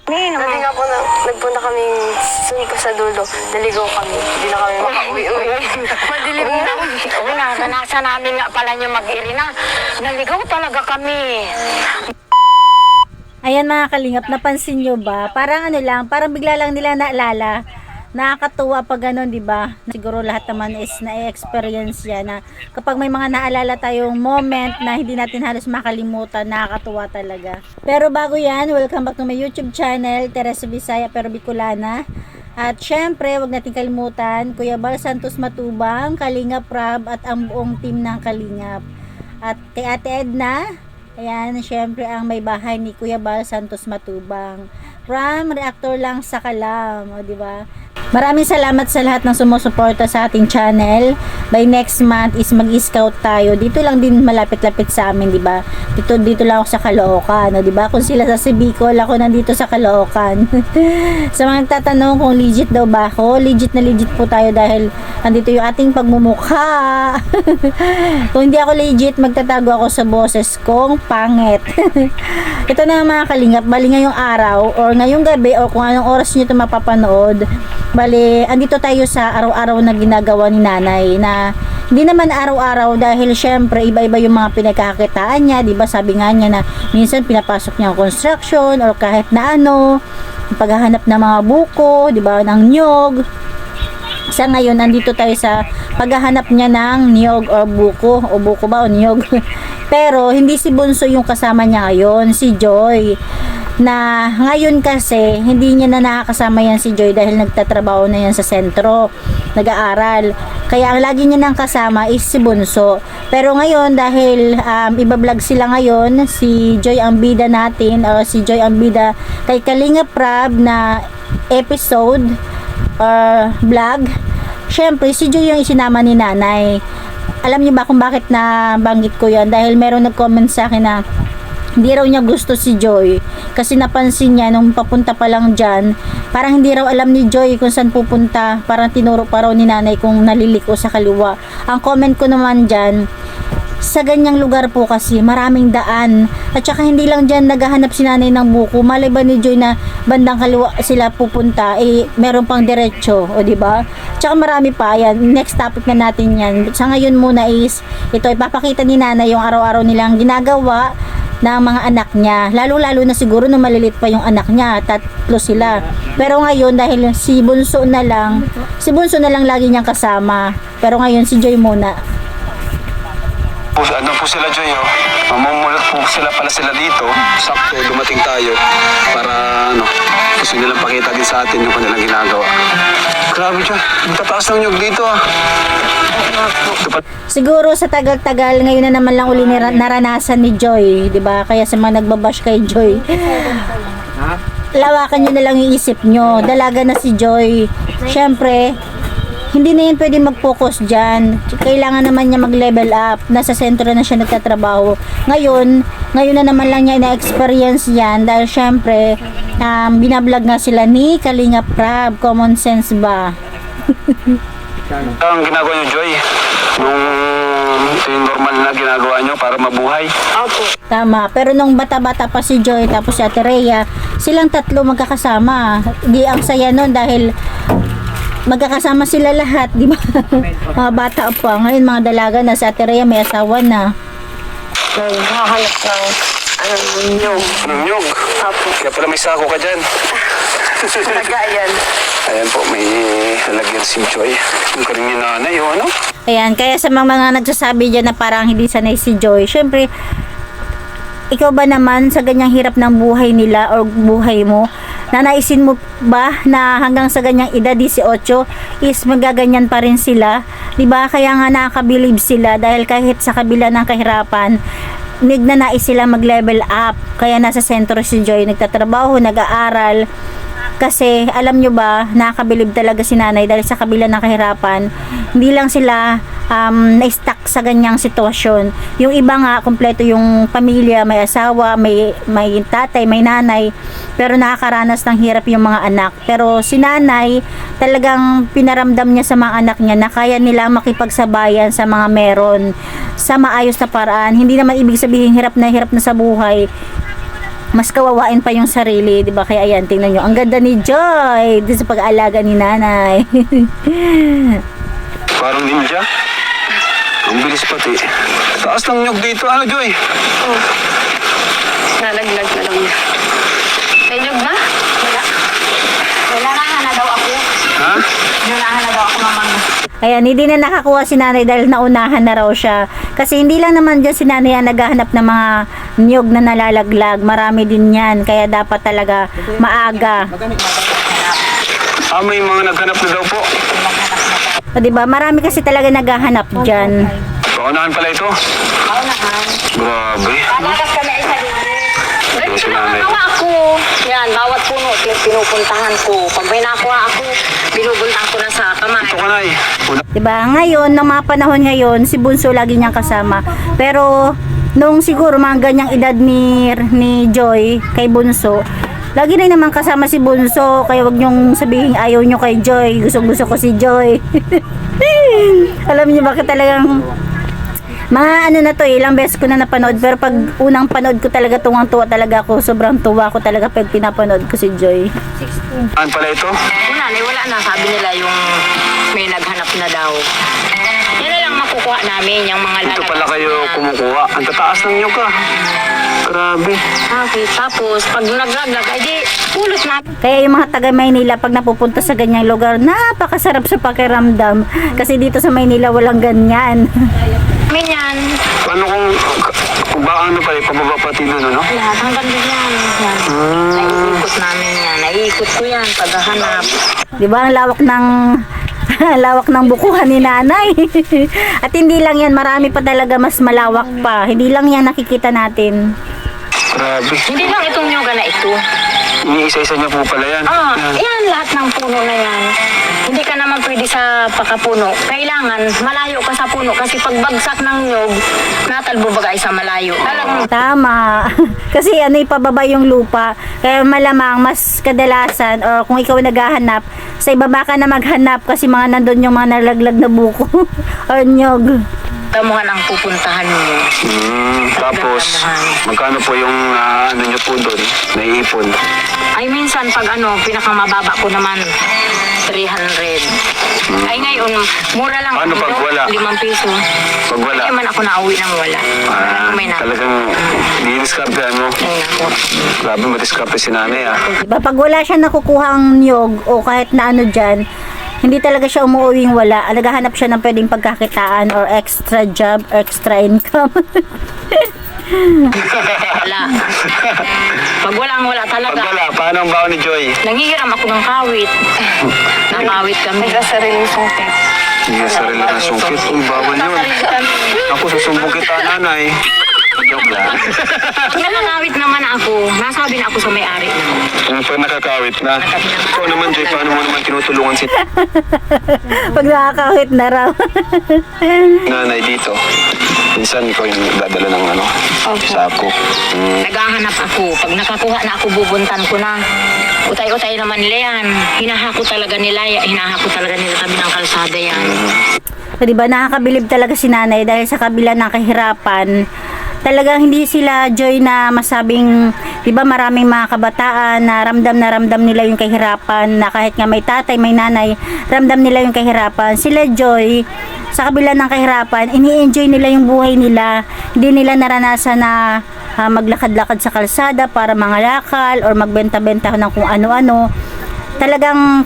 Dati nga po nagpunta kami pa sa dulo. Naligaw kami. Hindi na kami makauwi-uwi. Madilim na. Oo, naranasan namin nga pala yung mag-irina. Naligaw talaga kami. Ayan mga kalingap, napansin nyo ba? Parang ano lang, parang bigla lang nila naalala. Nakakatuwa pag ganun, di ba? Siguro lahat naman is na-experience yan na kapag may mga naalala tayong moment na hindi natin halos makalimutan, nakakatuwa talaga. Pero bago yan, welcome back to my YouTube channel, Teresa Bisaya pero Bicolana. At syempre, wag natin kalimutan, Kuya Bal Santos Matubang, Kalingap Rab at ang buong team ng Kalingap. At kay Ate Edna, ayan, syempre ang may bahay ni Kuya Bal Santos Matubang. From reactor lang sa Kalam, o di ba? Maraming salamat sa lahat ng sumusuporta sa ating channel. By next month is mag-scout tayo. Dito lang din malapit-lapit sa amin, di ba? Dito lang ako sa Caloocan, di ba? Kung sila sa Bicol, ako nandito sa Caloocan. Sa mga nagtatanong kung legit daw ba ako, legit na legit po tayo dahil andito yung ating pagmumukha. Kung hindi ako legit, magtatago ako sa boses kong pangit. Ito na mga kalingap, bali ngayong araw or ngayong gabi o kung anong oras nyo ito mapapanood, bali andito tayo sa araw-araw na ginagawa ni nanay na hindi naman araw-araw dahil syempre iba-iba yung mga pinagkakakitaan niya, diba? Sabi nga niya na minsan pinapasok niya ang construction or kahit na ano, paghahanap ng mga buko, diba? Ng niyog. Sa ngayon, andito tayo sa paghahanap niya ng niyog or buko. O buko ba o niyog? Pero, hindi si Bunso yung kasama niya ngayon, si Joy. Na ngayon kasi, hindi niya na nakakasama yan si Joy dahil nagtatrabaho na yan sa sentro. Nag-aaral. Kaya ang lagi niya nang kasama is si Bunso. Pero ngayon, dahil ibablog sila ngayon, si Joy ang bida natin, o si Joy ang bida kay Kalingap Rab na episode or vlog, syempre si Joy yung isinama ni nanay. Alam niyo ba kung bakit na banggit ko yan? Dahil meron nag-comment sa akin na hindi raw niya gusto si Joy kasi napansin niya nung papunta pa lang dyan, parang hindi raw alam ni Joy kung saan pupunta, parang tinuro pa raw ni nanay kung naliliko sa kaliwa. Ang comment ko naman dyan, sa ganyang lugar po kasi maraming daan at saka hindi lang dyan naghahanap si nanay ng buko, malay ba ni Joy na bandang kaliwa sila pupunta, meron pang diretso, o diba? Tsaka marami pa yan, next topic na natin yan. Sa ngayon muna is ito, ipapakita ni nanay yung araw-araw nilang ginagawa ng mga anak niya, lalo na siguro nung malilit pa yung anak niya, tatlo sila. Pero ngayon dahil si Bunso na lang lagi niyang kasama, pero ngayon si Joy muna. Ano po sila, Joy, oh. Mamumulat po pala sila dito. Sakto, dumating tayo para, gusto nilang pakita din sa atin yung kanilang ginagawa. Grabe, Joy. Magtataas ng nyug dito, ah. Siguro sa tagal-tagal, ngayon na naman lang uli naranasan ni Joy, di ba? Kaya sa mga nagbabash kay Joy, lawakan nyo na lang yung isip nyo. Dalaga na si Joy. Syempre, hindi na yan pwede mag-focus dyan. Kailangan naman niya mag-level up. Nasa sentro na siya nagtatrabaho. Ngayon na naman lang niya ina-experience yan dahil syempre, binablog nga sila ni Kalingap Rab. Common sense ba? Ang ginagawa niyo, Joy, nung ito yung normal na ginagawa niyo para mabuhay. Opo. Tama. Pero nung bata-bata pa si Joy tapos si Ate Rhea, silang tatlo magkakasama. Di ang saya nun dahil magkakasama sila lahat, di ba? Mga bata pa. Ngayon mga dalaga na, si Ate Rhea may asawa na. Naghahanap ng niyog. Anong nyug? Opo. Kaya pala may sako ka dyan. Nagayan. Ayan po, may lalagyan si Joy. Yung karing ni nanay, ano? Ayan, kaya sa mga nagsasabi dyan na parang hindi sanay si Joy, syempre, ikaw ba naman sa ganyang hirap ng buhay nila o buhay mo, nanaisin mo ba na hanggang sa ganyang edad 18 is magaganyan pa rin sila? 'Di ba? Kaya nga nakakabilib sila dahil kahit sa kabila ng kahirapan, nagnanais sila mag-level up. Kaya nasa sentro si Joy, nagtatrabaho, nag-aaral. Kasi alam nyo ba, nakakabilib talaga si nanay dahil sa kabila ng kahirapan, hindi lang sila na-stuck sa ganyang sitwasyon. Yung iba nga, kompleto yung pamilya, may asawa, may tatay, may nanay, pero nakakaranas ng hirap yung mga anak. Pero si nanay, talagang pinaramdam niya sa mga anak niya na kaya nila makipagsabayan sa mga meron sa maayos na paraan. Hindi naman ibig sabihin hirap na sa buhay mas kawawain pa yung sarili, di ba? Kaya ayan, tingnan nyo, ang ganda ni Joy dito sa pag-aalaga ni nanay. Parang ninja. Ang bilis pati. Taas ng nyug dito. Ano, Joy? Oh. Nalaglag na lang niya. May nyug na? Wala. Kailangan na daw ako. Ha? Kailangan na daw ako mamang. Ayan, hindi na nakakuha si nanay dahil naunahan na raw siya. Kasi hindi lang naman dyan si nanay ang naghahanap ng mga niyog na nalalaglag. Marami din yan. Kaya dapat talaga maaga. May mga naghanap na daw po. O, diba? Marami kasi talaga naghahanap dyan. Paunahan pala ito. Grabe. Palakas kami isa din. Si nanay. Nakakawa ako. Yan, bawat puno, pinupuntahan ko. Pag may nakuha ako, binubuntahan ko na sa kamay. Ito ka, Nay. Diba? Ngayon, ng mga panahon ngayon, si Bunso lagi niyang kasama. Pero, nung siguro mga ganyang edad ni Joy, kay Bunso, lagi na naman kasama si Bunso. Kaya wag niyong sabihin ayaw niyo kay Joy. Gusto ko si Joy. Alam niyo bakit talagang mga ano na to, ilang beses ko na napanood. Pero pag unang panood ko talaga, tuwang-tuwa talaga ako. Sobrang tuwa ko talaga pag pinapanood ko si Joy. Saan pala ito? Wala na. Sabi nila yung may naghanap na daw. Yan na lang makukuha namin, yung mga Ito lalagay. pala kayo kumukuha. Ang tataas ng nyug ka. Grabe. Okay, tapos pag naglaglag, ay di, pulot na. Kaya yung mga taga Maynila, pag napupunta sa ganyang lugar, napakasarap sa pakiramdam. Kasi dito sa Maynila, walang ganyan. Minyan, Paano kung ba ano pala, pababa pati doon, ano? lahat hanggang doon yan. Yan. Naiikot namin yan. Naiikot ko yan, paghahanap. Di ba ang lawak ng lawak ng bukuhan ni nanay. At hindi lang yan, marami pa talaga mas malawak pa. Hindi lang yan nakikita natin. Grabe. Hindi lang itong yoga na ito. Iniisa-isa niya po pala yan. Yan, lahat ng puno na yan. Hindi ka naman pwede sa pakapuno. Kailangan malayo ka sa puno kasi pag bagsak ng nyog, natalbo bagay sa malayo. Talagang Tama. Kasi ano, ipababa yung lupa. Kaya malamang mas kadalasan or kung ikaw naghahanap, sa ibaba ka na maghanap kasi mga nandun yung mga nalaglag na buko or nyog. damuhan ang pupuntahan mo. Tapos, magkano po yung ano nyo po doon? Naiipon? Ay minsan pag pinakamababa ko naman 300. Ay ngayon, mura lang. Paano pag wala? 5 piso. Pag wala? Hindi man ako nauwi ng wala. May na. Talagang di-discard mo? Ay nako. Grabe ma-discard si nanay Diba, pag wala siya nakukuhang niyog o kahit na ano dyan, hindi talaga siya umuuwing wala. Naghahanap siya ng pwedeng pagkakitaan or extra job, extra income. Wala. Pag wala talaga. Pag wala, paano ang baon ni Joy? Nangihiram ako ng kawit. Nakawit kami. Nagkasariling sungkit. Hindi na sarili ng sungkit. Uy, bawal yun. Ako susumbong kita, nanay. Joke lang. Pag nakakawit naman ako, nasabi na ako sa may-ari na. Pag nakakawit na. Ikaw naman, Joy, paano mo naman tinutulungan si Pag nakakawit na raw. nanay dito? Minsan ikaw yung dadala ng Okay. sako. Naghahanap ako. Pag nakakuha na ako, bubuntan ko na. Utay-utay naman nila yan. Hinahako talaga nila kami ng kalsada yan. So, diba, nakakabilib talaga si nanay dahil sa kabila ng kahirapan, talagang hindi sila Joy na masabing, diba, maraming mga kabataan na ramdam nila yung kahirapan, na kahit nga may tatay, may nanay, ramdam nila yung kahirapan. Sila Joy, sa kabila ng kahirapan, ini-enjoy nila yung buhay nila. Hindi nila naranasan na maglakad-lakad sa kalsada para mangalakal or magbenta-benta ng kung ano-ano. Talagang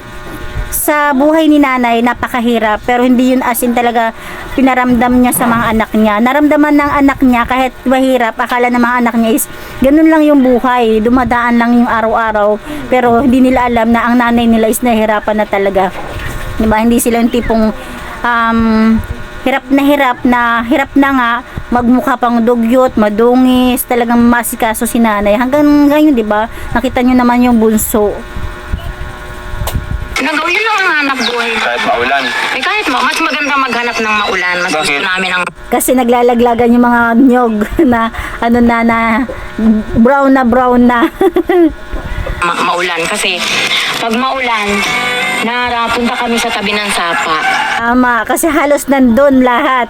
sa buhay ni nanay, napakahirap, pero hindi yun as in talaga pinaramdam niya sa mga anak niya. Naramdaman ng anak niya kahit mahirap, akala ng mga anak niya is ganun lang yung buhay, dumadaan lang yung araw-araw, pero hindi nila alam na ang nanay nila is nahirapan na talaga. Diba? Hindi sila yung tipong hirap na nga magmukha pang dugyot, madungis, talagang masikaso si nanay. Hanggang ngayon, diba? Nakita nyo naman yung bunso. Nagawin yun ang hanap buhay. Kahit maulan. Kahit mas maganda maghanap ng maulan. Mas gusto Bakit? namin ang Kasi naglalaglagan yung mga nyog na na brown na. maulan. Kasi pag maulan, narapunta kami sa tabi ng sapa. Tama, kasi halos nandun lahat.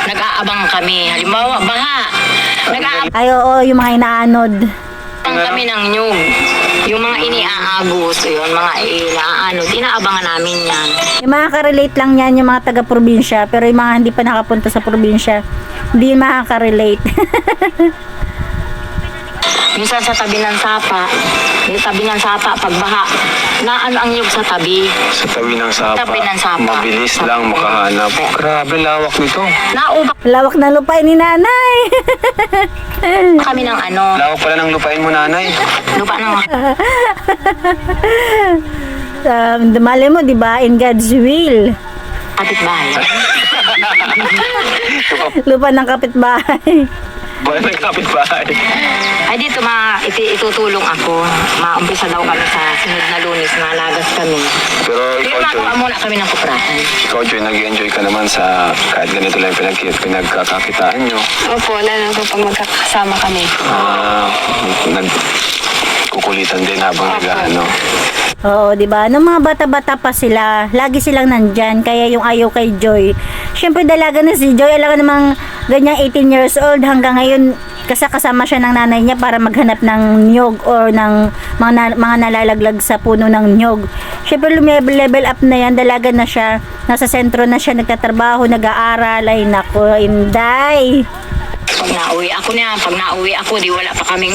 Nag-aabang kami. Halimbawa, baha. Ay, oo, yung mga inaanod. Tinatabihan kami ng nyug. Yung mga iniaagos, yun, mga inaano, tinaabangan namin yan. Yung makaka-relate lang yan yung mga taga-probinsya, pero yung mga hindi pa nakapunta sa probinsya, hindi makaka-relate. Minsan sa tabi ng sapa, yung tabi ng sapa, pagbaha, na ano ang nyug sa tabi. Sa tabi ng sapa. Tabi ng sapa. Mabilis lang makahanap. Grabe lawak nito. Naubak Lawak na lupain ni nanay. kami ng ano, Lawak pala ng lupain mo, nanay. lupa ng Malay mo, di ba? In God's will. kapitbahay. Lupa ng kapitbahay. Wala ng kapitbahay. Ay dito itutulong ako. Maumpisa daw kami sa sunod na Lunes na lagas kami. Pero Pero ikaw, Joy, magawa muna kami ng kuprahan. ikaw, Joy, nag-enjoy ka naman sa kahit ganito lang yung pinagkakakitaan nyo. Opo, lalo po pag magkakasama kami. Nagkukulitan din habang nag-ano. Oo, di ba? Nung mga bata-bata pa sila, lagi silang nandyan. Kaya yung ayaw kay Joy. Siyempre, dalaga na si Joy. Alam ka namang ganyang 18 years old. Hanggang ngayon, kasama siya ng nanay niya para maghanap ng niyog or ng mga nalalaglag sa puno ng niyog. Siyempre, level up na yan. Dalaga na siya. Nasa sentro na siya. Nagtatrabaho, nag-aaral. Ay, naku, Inday. Pag nauwi ako, di wala kaming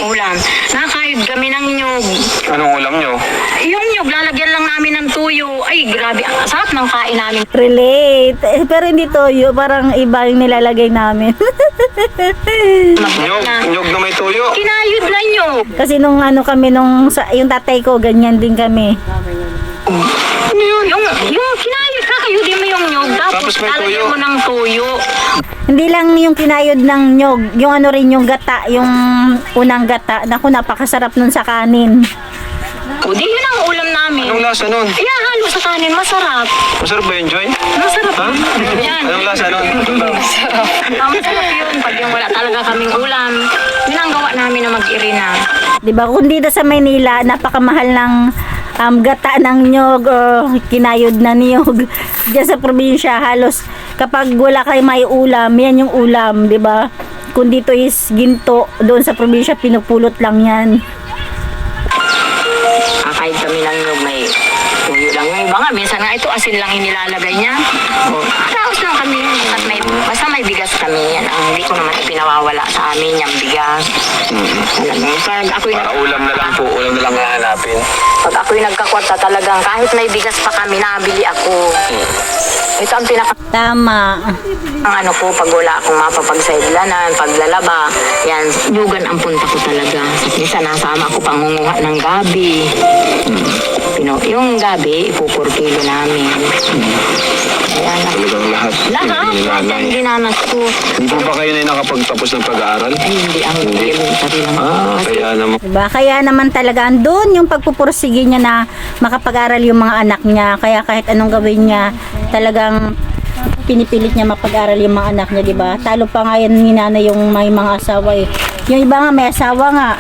ulam. Nakakayod kami ng nyug. Anong ulam nyo? Yung nyug, lalagyan lang namin ng tuyo. Ay, grabe, ang sarap ng kain namin. Relate. Pero hindi toyo. Parang iba yung nilalagay namin. Nyog na may tuyo. Kinayod na nyug. Kasi nung yung tatay ko, ganyan din kami. Ano yun? Yung kinayod, kakayodin mo yung nyug. Tapos Tapos may tuyo. lalagyan mo ng tuyo. Hindi lang yung kinayod ng nyog, yung ano rin yung gata, yung unang gata. Naku, napakasarap nun sa kanin. O di yun ang ulam namin. Anong lasa nun? Kaya halo sa kanin, masarap. Masarap ba yun, Joy? Masarap Ha? yan. Anong lasa nun? Masarap yun. Pag yung wala talaga kaming ulam, yun ang gawa namin na mag-irina. Diba? Kung dito sa Maynila, napakamahal ng gata ng nyog o kinayod na niyog. Diyan sa probinsya, halos kapag wala kayo may ulam, yan yung ulam, diba? Kung dito is ginto, doon sa probinsya, pinupulot lang yan. Kakain kami ng nyug, may tuyo lang. Yung iba nga, minsan nga ito asin lang inilalagay niya. O, araos lang kami. At basta may bigas kami yan. Ang hindi ko naman pinawawala sa amin yung bigas. Alam mo, pag ako'y Para ulam na lang po, ulam na lang hahanapin. Pag ako'y nagkakwarta talagang kahit may bigas pa kami, nabili ako. Ito ang Tama. ang ano ko, pag wala akong mapapagsaidlanan, paglalaba, yan, nyugan ang punta ko talaga. Minsan nasama ko pangunguha ng gabi. Yung gabi, 4 kilo namin. Ayan, Talagang lahat. lahat, Ni lahat nanay. ang dinanas ko. Hindi po ba kayo na nakapagtapos ng pag-aaral? Ay, hindi ang sarili lang. Kaya naman. Diba? Kaya naman talaga andun yung pagpupursige niya na makapag-aral yung mga anak niya. Kaya kahit anong gawin niya, talagang pinipilit niya mapag-aral yung mga anak niya, diba? Talo pa nga yan ni nanay yung may mga asawa eh. Yung iba nga may asawa nga.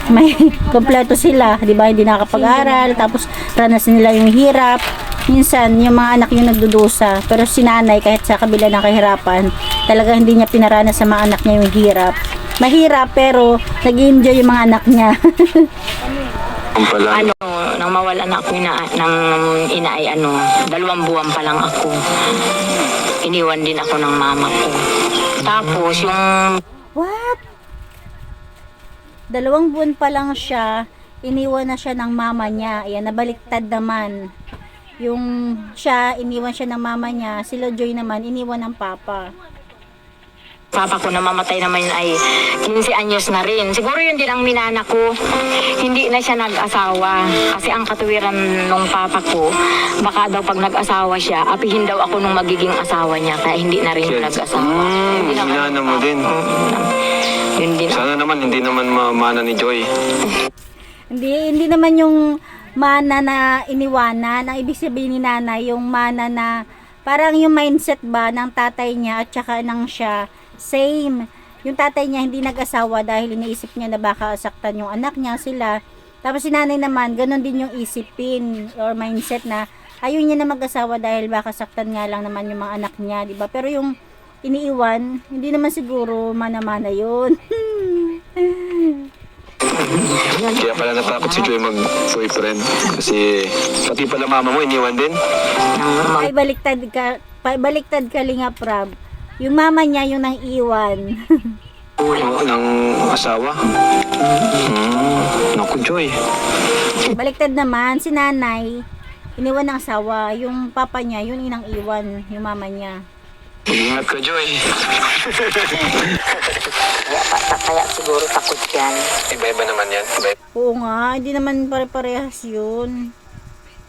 May kompleto sila, diba? Hindi nakapag-aral, tapos ranas nila yung hirap. Minsan, yung mga anak yung nagdudusa. Pero si nanay, kahit sa kabila ng kahirapan, talaga hindi niya pinaranas sa mga anak niya yung hirap. Mahirap, pero nag-enjoy yung mga anak niya. Ang pala. Ano, nang mawala na ako ng ina ay 2 buwan pa lang ako. Iniwan din ako ng mama ko. Tapos yung What? 2 buwan pa lang siya, iniwan na siya ng mama niya. Ayan, nabaliktad naman. Yung siya, iniwan siya ng mama niya. Sila Joy naman, iniwan ng papa. papa ko na mamatay naman ay 15 anyos na rin. Siguro yun din ang minana ko. Hindi na siya nag-asawa. Kasi ang katuwiran nung papa ko, baka daw pag nag-asawa siya, apihin daw ako nung magiging asawa niya. Kaya hindi na rin siya nag-asawa. Hinana mo din. Yun din. Sana naman, hindi naman mamana ni Joy. Hindi naman yung mana na iniwanan. Ang ibig sabihin ni nanay, yung mana na parang yung mindset ba ng tatay niya at saka ng siya, same. Yung tatay niya hindi nag-asawa dahil iniisip niya na baka saktan yung anak niya sila. Tapos si nanay naman, ganun din yung isipin or mindset na ayaw niya na mag-asawa dahil baka saktan nga lang naman yung mga anak niya, di ba? Pero yung iniiwan, hindi naman siguro mana-mana yun. Kaya pala natakot si Joy mag-boyfriend. Kasi pati pala mama mo iniwan din. Ay, baliktad ka Lingap Rab. Yung mama niya yung nang iwan. Ng asawa. Naku, Joy. Baliktad naman, si nanay, iniwan ng asawa. Yung papa niya, yun inang iwan, yung mama niya. Ingat ka, Joy. Kaya siguro takot yan. Iba-iba naman yan. Oo nga, hindi naman pare-parehas yun.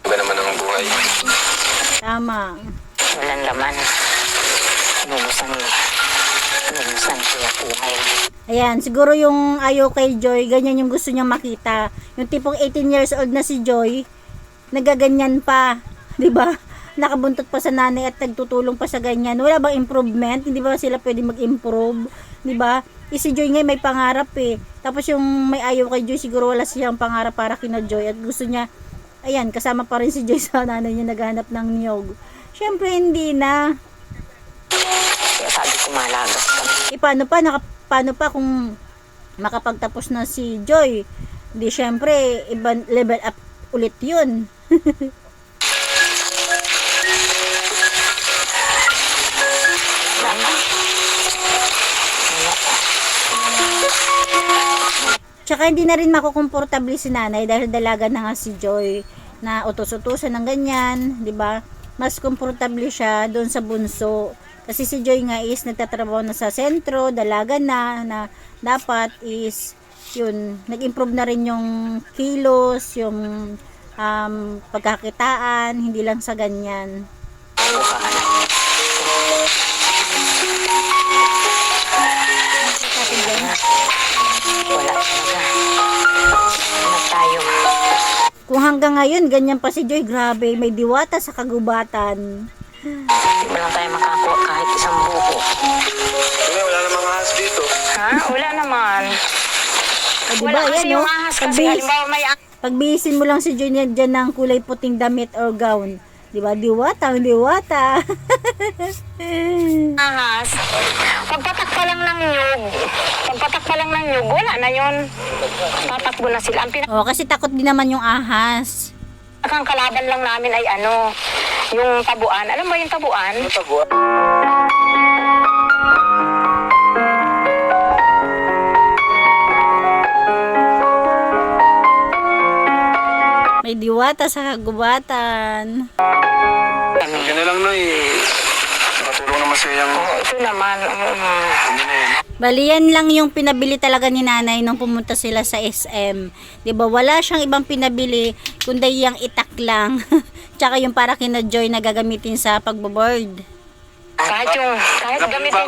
Iba naman ang buhay. Tama. Walang laman. Inubusan ko yung buhay. Ayan, siguro yung ayaw kay Joy, ganyan yung gusto niyang makita. Yung tipong 18 years old na si Joy, nagaganyan pa, 'di ba? Nakabuntot pa sa nanay at nagtutulong pa sa ganyan. Wala bang improvement? Hindi ba sila pwede mag-improve? 'Di ba? Si Joy nga may pangarap eh. Tapos yung may ayaw kay Joy, siguro wala siyang pangarap para kina Joy at gusto niya, ayan, kasama pa rin si Joy sa nanay niya naghanap ng niyog. Syempre hindi na. Kaya sabi ko malagas kami. Paano pa kung makapagtapos na si Joy? Di syempre, ibang level up ulit yun. Tsaka hindi na rin makukomportable si nanay dahil dalaga na nga si Joy na utos-utusan ng ganyan, di ba? Mas komportable siya doon sa bunso. Kasi si Joy nga is nagtatrabaho na sa sentro, dalaga na dapat is yun, nag-improve na rin yung kilos, yung pagkakitaan, hindi lang sa ganyan. Wala talaga. Hanap tayo. Kung hanggang ngayon, ganyan pa si Joy, grabe, may diwata sa kagubatan. Hindi mo lang tayo makakuha kahit isang buko. Wala namang ahas dito. Ha? Wala naman. Diba, Wala kasi yan, yung no? ahas kasi halimbawa may Pagbihisin mo lang si Joy dyan ng kulay puting damit or gown. Diba? Diwata. ahas. Pagpatak pa lang ng nyug, wala na yun. Tatakbo na sila. Ang Kasi takot din naman yung ahas. pinakang lang namin ay yung tabuan. Alam mo yung tabuan? May diwata sa kagubatan. Yun na lang, Noy. Nakatulong naman sa'yo yung... Ito naman. Hindi na yun. Bali, yan lang yung pinabili talaga ni nanay nung pumunta sila sa SM. 'Di ba? Wala siyang ibang pinabili kundi yung itak lang. Tsaka yung para kina Joy na gagamitin sa pagbo-board. Kahit gamitin.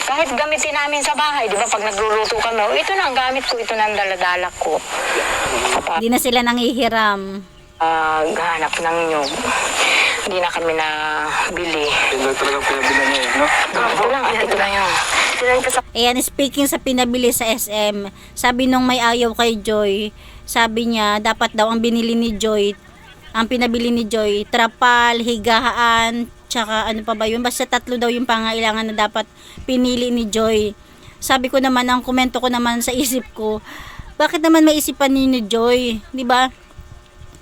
Kahit gamitin namin sa bahay, 'di ba? Pag nagluluto kami, ito na ang gamit ko, ito na ang daladala ko. Hindi na sila nanghihiram. Gahanap ng nyug. Hindi na kami na bili. Yun lang talagang pinabilan niya eh, no? Ito lang yun. Ayan, speaking sa pinabili sa SM, sabi nung may ayaw kay Joy, sabi niya, dapat daw ang binili ni Joy, ang pinabili ni Joy, trapal, higaan, tsaka ano pa ba yun, basta 3 daw yung pangailangan na dapat pinili ni Joy. Sabi ko naman, ang komento ko naman sa isip ko, bakit naman maisipan ni Joy, di ba?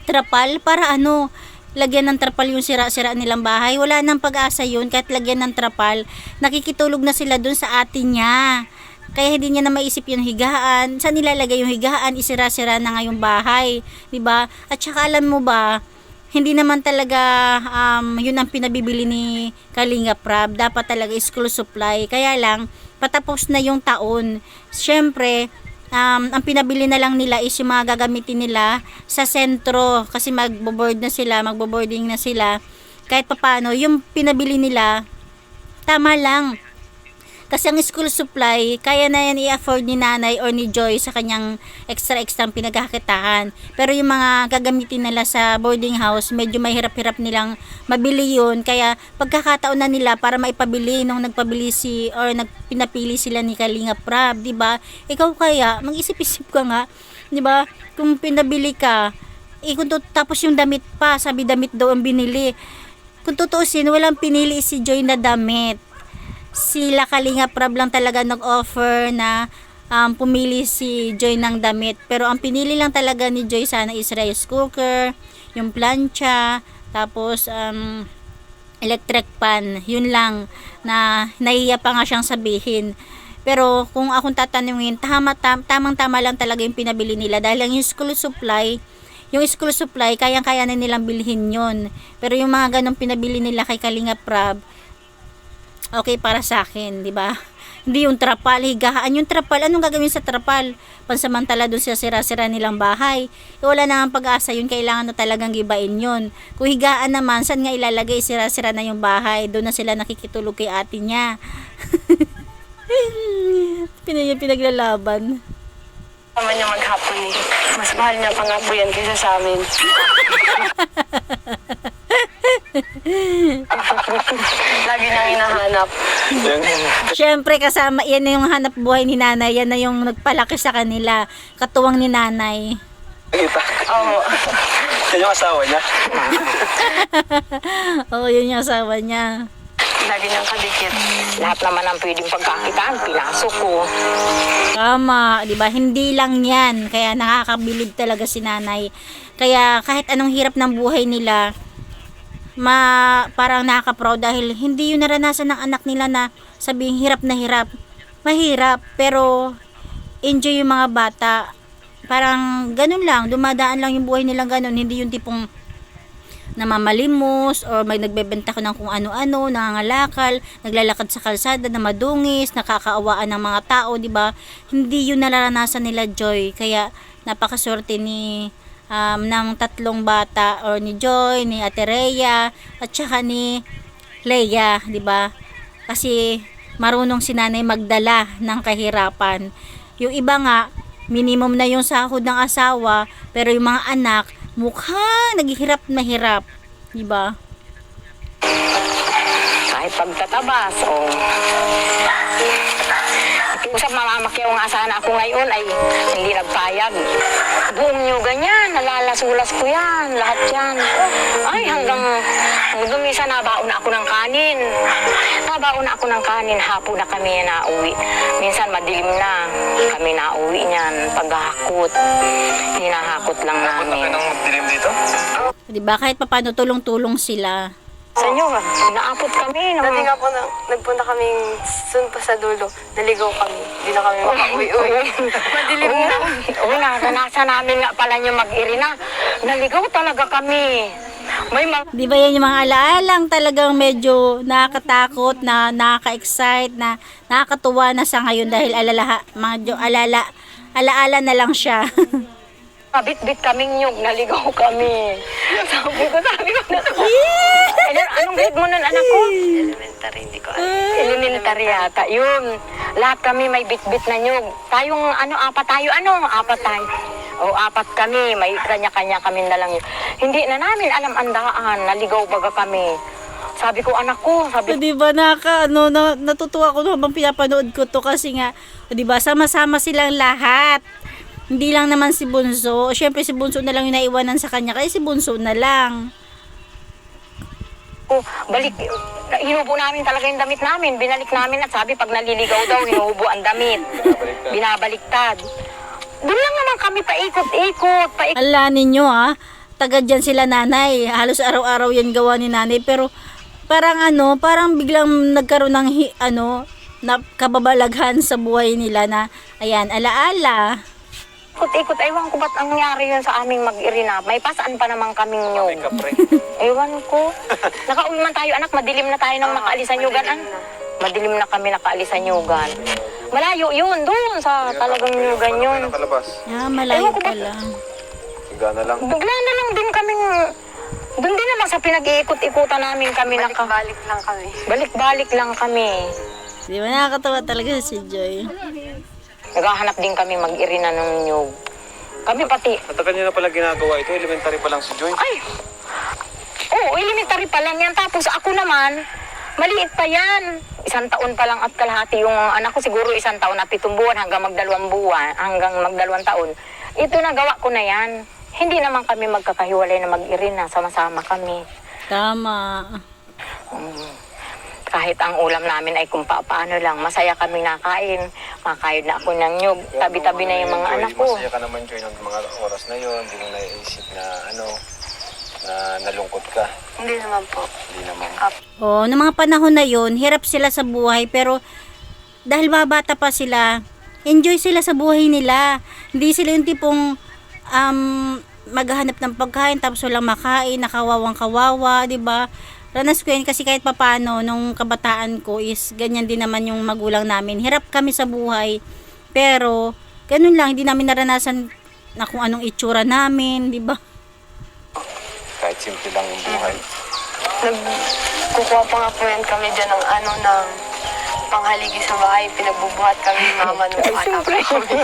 Trapal, para ano, lagyan ng trapal yung sira-sira nilang bahay. Wala nang pag-asa yun, kahit lagyan ng trapal, nakikitulog na sila dun sa ate niya. Kaya hindi niya na maisip yung higaan. Saan nilalagay yung higaan? Isira-sira na nga yung bahay. Diba? At saka alam mo ba, hindi naman talaga yun ang pinabibili ni Kalinga Prab. Dapat talaga school supply. Kaya lang, patapos na yung taon. Siyempre, ang pinabili na lang nila is yung mga gagamitin nila sa sentro kasi magbo-boarding na sila kahit papano yung pinabili nila tama lang kasi ang school supply kaya na yan i-afford ni nanay or ni Joy sa kanyang extra pinagkakitaan, pero yung mga gagamitin nila sa boarding house medyo mahirap-hirap nilang mabili yun, kaya pagkakataon na nila para maipabili nung nagpabili pinapili sila ni Kalinga Prab, di ba? Ikaw kaya mag-isip-isip ka nga, di ba? Kung pinabili ka, tapos yung damit pa, sabi damit daw ang binili. Kung tutuusin, walang pinili si Joy na damit. Sila Kalinga Prab lang talaga nag-offer na pumili si Joy ng damit. Pero ang pinili lang talaga ni Joy sana is rice cooker, yung plancha, tapos electric pan. Yun lang na nahiya pa nga siyang sabihin. Pero kung akong tatanungin, tamang-tama lang talaga yung pinabili nila dahil ang yung school supply, kayang-kaya na nilang bilhin yon. Pero yung mga ganong pinabili nila kay Kalinga Prab, okay para sa akin, di ba? Hindi yung trapal, higaan yung trapal. Anong gagawin sa trapal? Pansamantala doon sa sira-sira nilang bahay. Wala na ang pag-asa yun, kailangan na talagang gibain yun. Kung higaan naman, saan nga ilalagay? Sira-sira na yung bahay. Doon na sila nakikitulog kay ate niya. Pinaglalaban. Tama niya maghapon eh. Mas mahal niya pa nga po yan kaysa sa amin. Lagi niyang hinahanap. Siyempre kasama, yan na yung hanap buhay ni nanay. Yan na yung nagpalaki sa kanila. Katuwang ni nanay. Kita. Oo. Yan yung asawa niya. Oo, yun yung asawa niya. Lagi niyang kadikit. Lahat naman ang pwedeng pagkakitaan, pinasok ko. Tama, 'di ba? Hindi lang 'yan, kaya nakakabilib talaga si nanay. Kaya kahit anong hirap ng buhay nila, parang nakaka-proud dahil hindi 'yun naranasan ng anak nila na sabihing hirap na hirap. Mahirap, pero enjoy yung mga bata. Parang ganun lang, dumadaan lang yung buhay nilang ganun, hindi yung tipong namamalimos or may nagbebenta ko ng kung ano-ano, nangangalakal, naglalakad sa kalsada na madungis, nakakaawaan ng mga tao, di ba? Hindi yun nararanasan nila, Joy. Kaya napakaswerte ni ng tatlong bata or ni Joy, ni Ate Rhea at saka ni Leia, di ba? Kasi marunong si nanay magdala ng kahirapan. Yung iba nga, minimum na yung sahod ng asawa, pero yung mga anak mukhang naghihirap na hirap, di ba? Kahit pagtatabas, usap mamamakyaw nga sana ako ngayon ay hindi nagpayag. Buong nyo ganyan, nalalasulas ko yan, lahat yan. Ay, hanggang dumisa nabaon na ako ng kanin. Nabaon na ako ng kanin, hapon na kami nauwi. Minsan madilim na kami nauwi niyan, paghahakot. Hinahakot lang namin. Dilim dito? Di ba? Kahit papaano tulong-tulong sila. Sa inyo, naapot kami. Dati nga po, nagpunta kaming sun pa sa dulo. Naligaw kami. Hindi na kami makauwi-uwi. Madilim na. Oo, naranasan namin nga pala nyo mag-irina. Naligaw talaga kami. May mga... Di ba yan yung mga alaalang talagang medyo nakakatakot, na nakaka-excite, na nakakatuwa na sa ngayon dahil alaala na lang siya. Bit-bit kaming nyug, naligaw kami. Sabi ko na. Anong grade mo nun, anak ko? Elementary, hindi ko alam. Elementary yata. Yun. Lahat kami may bit-bit na nyug. Apat tayo. Apat kami. May kanya-kanya kami na lang yun. Hindi na namin alam ang daan. Naligaw baga kami. Sabi ko, anak ko, Di ba natutuwa ko habang pinapanood ko to kasi nga, di ba, sama-sama silang lahat. Hindi lang naman si Bunso. Siyempre si Bunso na lang yung naiwanan sa kanya. Kaya si Bunso na lang. balik, hinubo namin talaga yung damit namin. Binalik namin at sabi pag naliligaw daw, hinubo ang damit. Binabaliktad. Doon lang naman kami paikot-ikot. Ala ninyo taga dyan sila nanay. Halos araw-araw yan gawa ni nanay. Pero parang biglang nagkaroon ng na kababalaghan sa buhay nila na, ayan, alaala. Ikot-ikot, ewan ko ba't ang nangyari yun sa aming mag-irina. May pasaan pa naman kaming nyug. Ewan ko. Nakauwi man tayo, anak, madilim na tayo nang makaalisan nyugan. Madilim na kami nakaalis nyugan. Malayo yun, doon sa talagang nyugan yun. Malayo pala. Bigla na lang din kaming, doon din naman sa pinag-iikot-ikutan namin kami. Balik lang kami. Balik-balik lang kami. Di ba nakakatawa talaga si Joy? Naghahanap din kami mag-irina ng nyug. Kami pati. Matagal niyo na pala ginagawa ito, elementary pa lang si Joy. Ay! Oo, elementary pa lang yan. Tapos ako naman, maliit pa yan. 1 taon pa lang at kalahati yung anak ko. Siguro 1 taon at 7 buwan hanggang mag-2 taon. Ito nagawa ko na yan. Hindi naman kami magkakahiwalay na mag-irina. Sama-sama kami. Tama. kahit ang ulam namin ay kung paano lang, masaya kami nakain. Makakayod na ako ng nyug. Tabi-tabi na yung mga anak ko. Masaya ka naman, Joy, ng mga oras na yun. Hindi mo naiisip na na nalungkot ka. Hindi naman po. Hindi naman. Oh, noong mga panahon na yun, hirap sila sa buhay, pero dahil babata pa sila, enjoy sila sa buhay nila. Hindi sila yung tipong maghahanap ng pagkain tapos walang makain, nakawawang kawawa, 'di ba? Ranas ko yun kasi kahit papano nung kabataan ko is ganyan din naman yung magulang namin. Hirap kami sa buhay, pero ganun lang, hindi namin naranasan na kung anong itsura namin, 'di ba? Kahit simple lang yung buhay. Nagkukuha pa nga po yan kami dyan ng ng panghaligi sa bahay. Pinagbubuhat kami ni mama nung bata pa kami.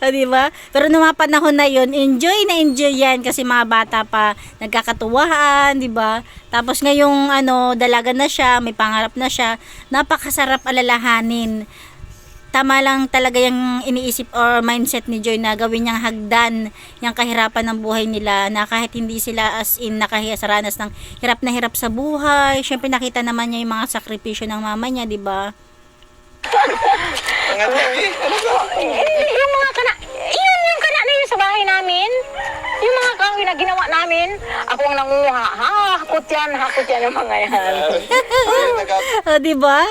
O, di ba? Pero nung mga panahon na yun, enjoy yan kasi mga bata pa nagkakatuwaan, di ba? Tapos ngayong dalaga na siya, may pangarap na siya, napakasarap alalahanin. Tama lang talaga yung iniisip or mindset ni Joy na gawin niyang hagdan yung kahirapan ng buhay nila, na kahit hindi sila as in nakahiya sa ranas ng hirap na hirap sa buhay. Syempre nakita naman niya yung mga sakripisyo ng mama niya, di ba? Yung mga yung kana na yun sa bahay namin. Yung mga kahoy na ginawa namin, ako ang nanguha. Hakot yan yung mga yan. O, di ba?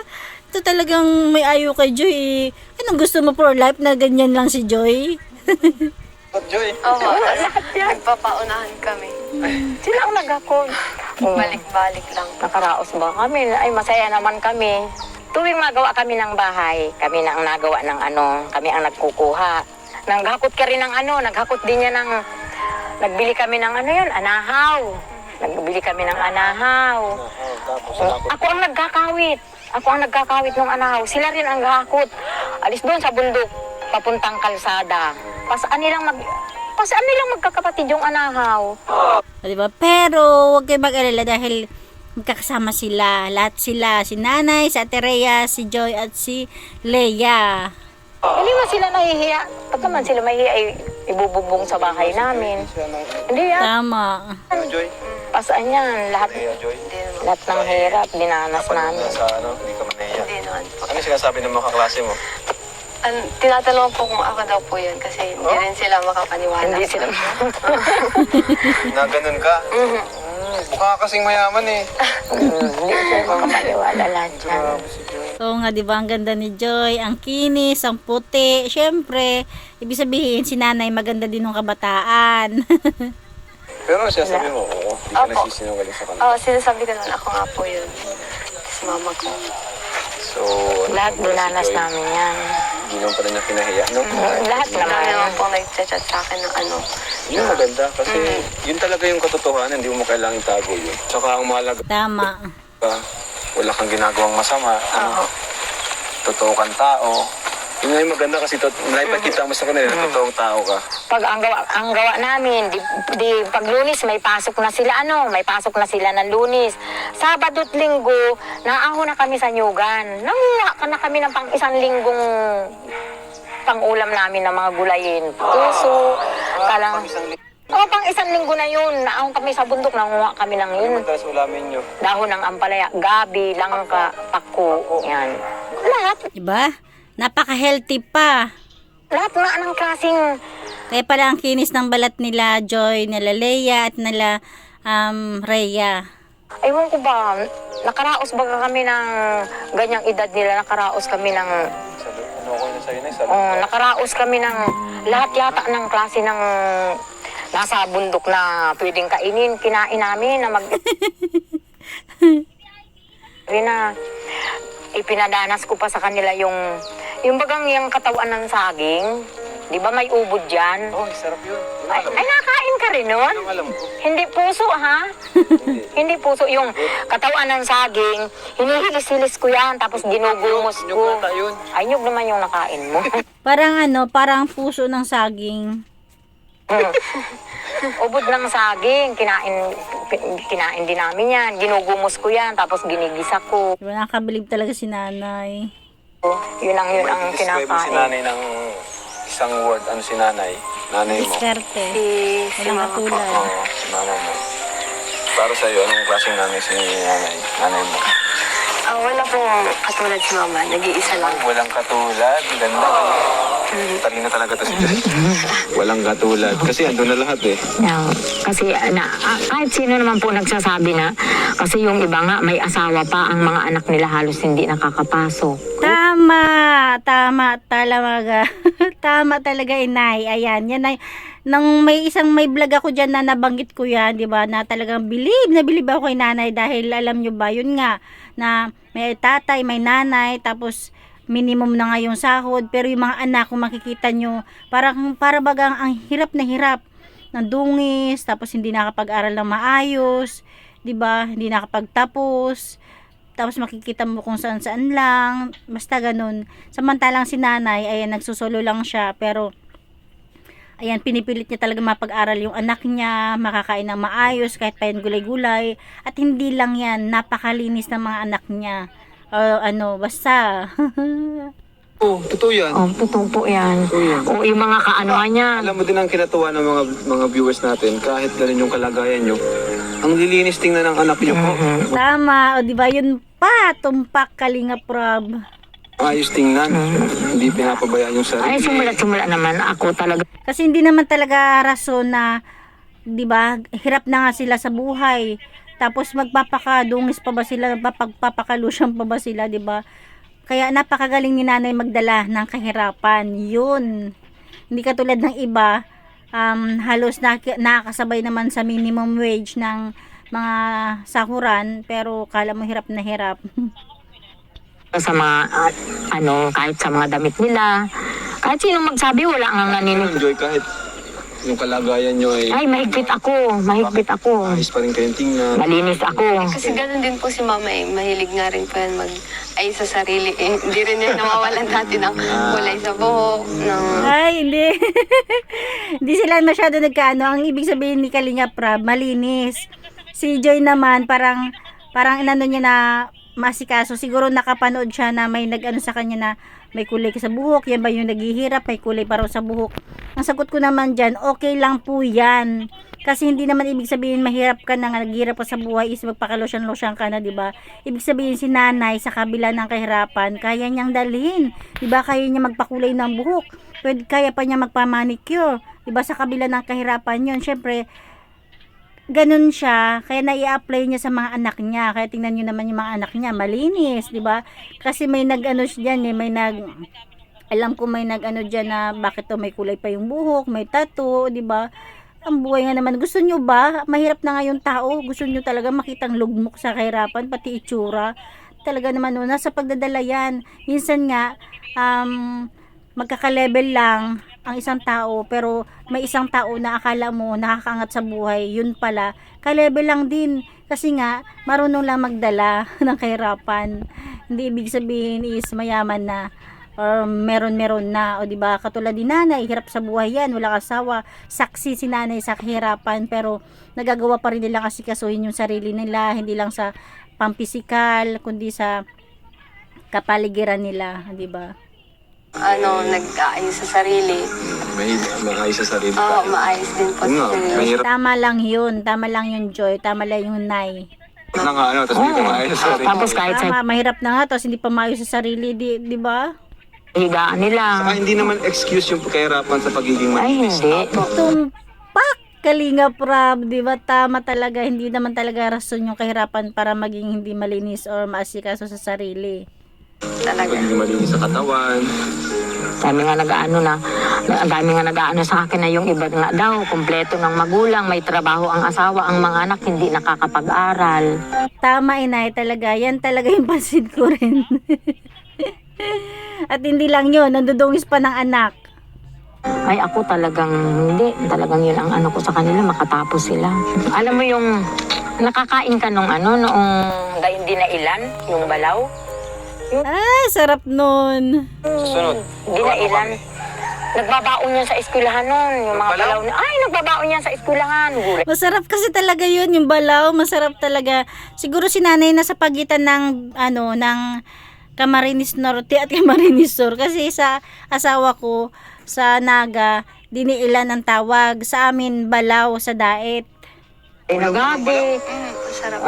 Ito talagang may ayaw kay Joy. Anong gusto mo for life na ganyan lang si Joy? Joy, Oo, nagpapaunahan kami. Sila ang nagakon. Balik-balik lang. Nakaraos ba kami? Ay, masaya naman kami. Tuwing magawa kami ng bahay, kami na ang nagawa ng kami ang nagkukuha. Naghakot ka rin ng naghakot din niya ng, nagbili kami ng anahaw. Nagbili kami ng anahaw. Ako ang nagkakawit. Ako ang nagkakawit ng anahaw. Sila rin ang gahakot. Alis doon sa bundok, papuntang kalsada. Pasaan nilang magkakapatid yung anahaw. O, diba? Pero huwag kayo mag-alala dahil magkakasama sila. Lahat sila. Si Nanay, si Ate Rhea, si Joy at si Leia. Hindi man sila nahihiya. Pag naman sila mahihiya ay ibububong sa bahay namin. Hindi yan. Tama. Joy. Pasaan yan. Lahat Joy. ng hirap, dinanas namin. Sa hindi ka manahiya. Hindi naman po. Ano sinasabi ng mga kaklase mo? Tinatanong po kung ako daw po yun kasi hindi rin sila makapaniwala. Hindi sila. Na ganun ka? Mukha kasing mayaman eh. Hindi sila makapaniwala lahat yan. Oo nga, di ba? Ang ganda ni Joy, ang kinis, ang puti. Siyempre, ibig sabihin, si Nanay maganda din ng kabataan. Pero ano sinasabi mo? Oo, di ka Opo. nagsisinungaling sa kanila. Oo, sinasabi ko nun, ako nga po yun. Tapos mama ko. So, Lahat dinanas si Joy, namin yan. Hindi naman pala niya pinahiya, no? Lahat Dami naman naman. po nag-chat sa akin ng Yun maganda kasi yun talaga yung katotohanan, hindi mo kailangang itago yun. Tsaka ang mahalaga Tama. ka, wala kang ginagawang masama, totoo kang tao. Yun nga yung maganda kasi naipakita mo sa kanila na totoong tao ka. Pag ang gawa namin, di pag Lunes may pasok na sila may pasok na sila ng Lunes. Sabado at Linggo, naaho na kami sa Nyugan. Nanguha ka na kami ng pang isang linggong pang-ulam namin ng mga gulayin. Puso, kalang. Pang isang linggo na yun. Naaho kami sa bundok, nanguha kami ng yun. Madalas ulamin nyo. Dahon ng ampalaya, gabi, langka, pako, yan. Lahat, Diba? Napaka-healthy pa. lahat nga ng klaseng. Kaya pala ang kinis ng balat nila Joy, nila Leia at nila Rhea. Ewan ko ba, nakaraos ba kami ng ganyang edad nila, nakaraos kami ng, Ano ko na sa'yo na nakaraos kami ng lahat yata ng klase ng nasa bundok na pwedeng kainin, kinain namin na na ipinadanas ko pa sa kanila yung bagang yung katawan ng saging. Di ba may ubod dyan? Oh, sarap yun. Ay, nakain ka rin nun? Anong alam ko? Hindi puso, ha? Hindi puso. Yung katawan ng saging, hinihilis-hilis ko yan, tapos ginugumos Nyug ko. nata yun. Ay, nyug naman yung nakain mo. Parang puso ng saging. Ubod ng saging, kinain din namin yan. Ginugumos ko yan, tapos ginigisa ko. Diba, nakakabilib talaga si Nanay. Yun ang Describe mo si kinakain. nanay ng isang word. Ano si nanay? Nanay mo. Diskarte. si Walang mama ko. katulad. Oo, si mama mo. Para sa'yo, anong klaseng nanay si nanay mo? Wala pong katulad si mama. Nag-iisa lang. Walang katulad. Ganda. Talino talaga to si Joy. Walang katulad. Kasi andun na lahat eh. Yeah. Kasi kahit sino naman po nagsasabi na, kasi yung iba nga may asawa pa, ang mga anak nila halos hindi nakakapasok. Tama talaga. Tama talaga, inay. Ayan, yan ay nang may vlog ako diyan na nabanggit ko yan, 'di ba? Na talagang bilib ako kay nanay dahil alam nyo ba, yun nga na may tatay, may nanay, tapos minimum na nga yung sahod, pero yung mga anak kung makikita nyo, para bagang ang hirap na hirap ng dungis, tapos hindi nakapag-aral ng maayos, 'di ba? Hindi nakapagtapos. Tapos makikita mo kung saan lang, basta ganun. Samantalang si nanay, ayan, nagsusolo lang siya, pero ayan, pinipilit niya talaga mapag-aral yung anak niya, makakain ng maayos, kahit pa yung gulay-gulay. At hindi lang yan, napakalinis ng mga anak niya. Basta. Oh, totoo yan. Oh, totoo po yan. O yung mga kaanoan niya. Alam mo din ang kinatuwa ng mga viewers natin, kahit ganun yung kalagayan nyo, ang lilinis tingnan ng anak nyo po. Tama, o diba yun pa, tumpak Kalinga Prab. Ayos tingnan. Hindi pinapabayaan yung sarili. Ay, simula naman ako talaga. Kasi hindi naman talaga rason na, 'di ba? Hirap na nga sila sa buhay. Tapos magpapakadungis pa ba sila, magpapakalusyang pa ba sila, 'di ba? Kaya napakagaling ni nanay magdala ng kahirapan. 'Yun. Hindi katulad ng iba, halos nakakasabay naman sa minimum wage ng mga sahuran, pero kala mo hirap na hirap. Sa mga, kahit sa mga damit nila. Kahit sino magsabi, wala nga naninig. Enjoy kahit yung kalagayan nyo ay Ay, mahigpit ako. ayos pa rin kayong tingnan. Malinis ako. Kasi ganun din po si mama eh. Mahilig nga rin po yan mag-ayos sa sarili eh. Hindi rin yan nawawalan natin ng kulay sa buhok. Ay, hindi. Hindi sila masyado nagkaano. Ang ibig sabihin ni Kalinga Prab, malinis. Si Joy naman, parang inano niya na masikaso. Siguro nakapanood siya na may nag-ano sa kanya na may kulay ka sa buhok. Yan ba yung naghihirap? May kulay pa raw sa buhok. Ang sagot ko naman dyan, okay lang po yan. Kasi hindi naman ibig sabihin mahirap ka na, naghihirap ka sa buhay is magpakalusyan-lusyan ka na, diba? Ibig sabihin si nanay sa kabila ng kahirapan, kaya niyang dalhin. Diba? Kaya niya magpakulay ng buhok. Kaya pa niya magpamanicure. Diba? Sa kabila ng kahirapan yun. Syempre, ganun siya, kaya nai-apply niya sa mga anak niya. Kaya tingnan niyo naman yung mga anak niya, malinis, 'di ba? Kasi may nag-ano diyan eh, alam ko may nag-ano diyan na bakit to may kulay pa yung buhok, may tattoo, 'di ba? Ang buhay nga naman, gusto niyo ba? Mahirap na nga yung tao, gusto niyo talaga makitang lugmok sa kahirapan, pati itsura. Talaga naman nasa pagdadala yan. Minsan nga magkaka-level lang ang isang tao, pero may isang tao na akala mo nakakaangat sa buhay, yun pala ka-level lang din, kasi nga marunong lang magdala ng kahirapan. Hindi ibig sabihin is mayaman na or meron na, o di ba? Katulad ni nanay, hirap sa buhay yan, wala asawa, saksi si nanay sa kahirapan, pero nagagawa pa rin nila kasi kasuhin yung sarili nila, hindi lang sa pampisikal, kundi sa kapaligiran nila, di ba? Nag-aayos sa sarili. May maayos sa sarili. Oo, maayos din po sa sarili. Mahirap Tama lang yun, Joy, tama lang yung nay. na nga, tapos hindi pa maayos sa sarili. Tapos kahit sa Mahirap na nga, tapos hindi pa maayos sa sarili, di ba? higaan nila. Saka hindi naman excuse yung kahirapan sa pagiging Ay, malinis. hindi. Tumpak! Kalinga Prab, di ba? Tama talaga, hindi naman talaga rason yung kahirapan para maging hindi malinis or maasikaso sa sarili. Talaga. Pagiging malinis sa katawan. Ang dami nga nag-aano sa akin na yung iba nga daw, kumpleto ng magulang, may trabaho ang asawa, ang mga anak hindi nakakapag-aral. Tama, inay, talaga. Yan talaga yung pansin ko rin. At hindi lang yun, nandudungis pa ng anak. Ay, ako talagang talagang yun ang ano ko sa kanila, makatapos sila. Alam mo yung nakakain ka noong hindi na ilan, yung balaw? Ay, sarap nun. Sunod. Hindi na ilan. Nagbabaon yan sa eskwelahan nun, yung mga balaw na, nagbabaon yan sa eskwelahan. Gulat. Masarap kasi talaga yun, yung balaw, masarap talaga. Siguro si nanay nasa pagitan ng, ng Camarines Norte at Camarines Sur. Kasi sa asawa ko, sa Naga, diniilan ang tawag. Sa amin, balaw sa daet. Nagabi. Sarap.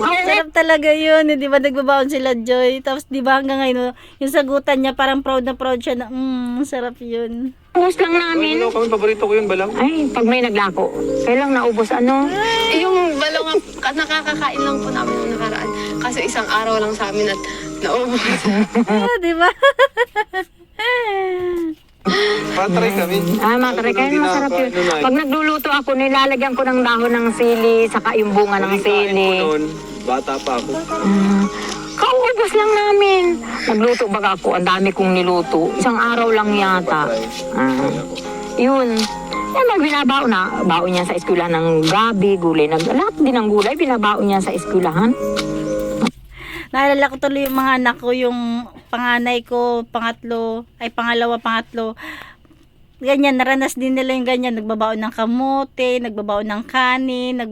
Sarap talaga yun, di ba nagbabaon sila Joy, tapos di ba hanggang ngayon, yung sagutan niya parang proud na proud siya na, sarap yun. Ubus lang namin. Ano kami, paborito ko yun, balang. Ay, pag may naglako. Kailang naubos ano? Yung balong nakakakain lang po namin nung nakaraan. Kasi isang araw lang sa amin at naubos. Di ba? Patry kami. Matry kayo, masarap yun. Pag nagluluto ako, nilalagyan ko ng dahon ng sili, saka yung bunga ng sili. Noon, bata pa ako. Kaubos lang namin. Nagluto baga ako, ang dami kong niluto. Isang araw lang yata. Yun. Yan, binabaon na. Baon niya sa eskwelahan ng gabi, gulay. Lahat din ng gulay, binabaon niya sa eskwelahan. Naalala ko tuloy yung mga anak ko, yung panganay ko, pangalawa, pangatlo. Ganyan, naranas din nila yung ganyan. Nagbabaon ng kamote, nagbabaon ng kanin,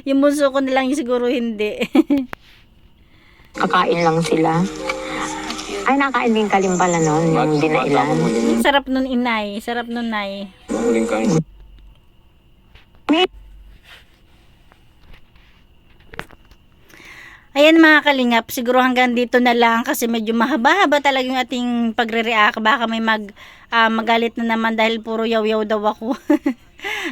yung bunso ko na lang yung siguro hindi. Kakain lang sila. Ay, nakain din kalimbala noon, yung dinailan. Sarap nun inay, sarap nun nay. Huling kain. Ayan mga kalingap, siguro hanggang dito na lang kasi medyo mahaba-haba talaga yung ating pagre-react. Baka may magalit na naman dahil puro yaw-yaw daw ako.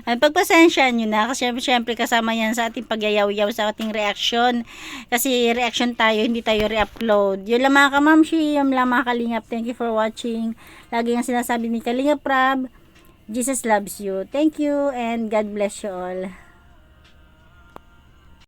Pagpasensyahan nyo na kasi syempre kasama yan sa ating pagyayaw-yaw sa ating reaction. Kasi reaction tayo, hindi tayo re-upload. Yun lang mga kamamshi, yun lang mga kalingap. Thank you for watching. Lagi nga sinasabi ni Kalingap Rab, Jesus loves you. Thank you and God bless you all.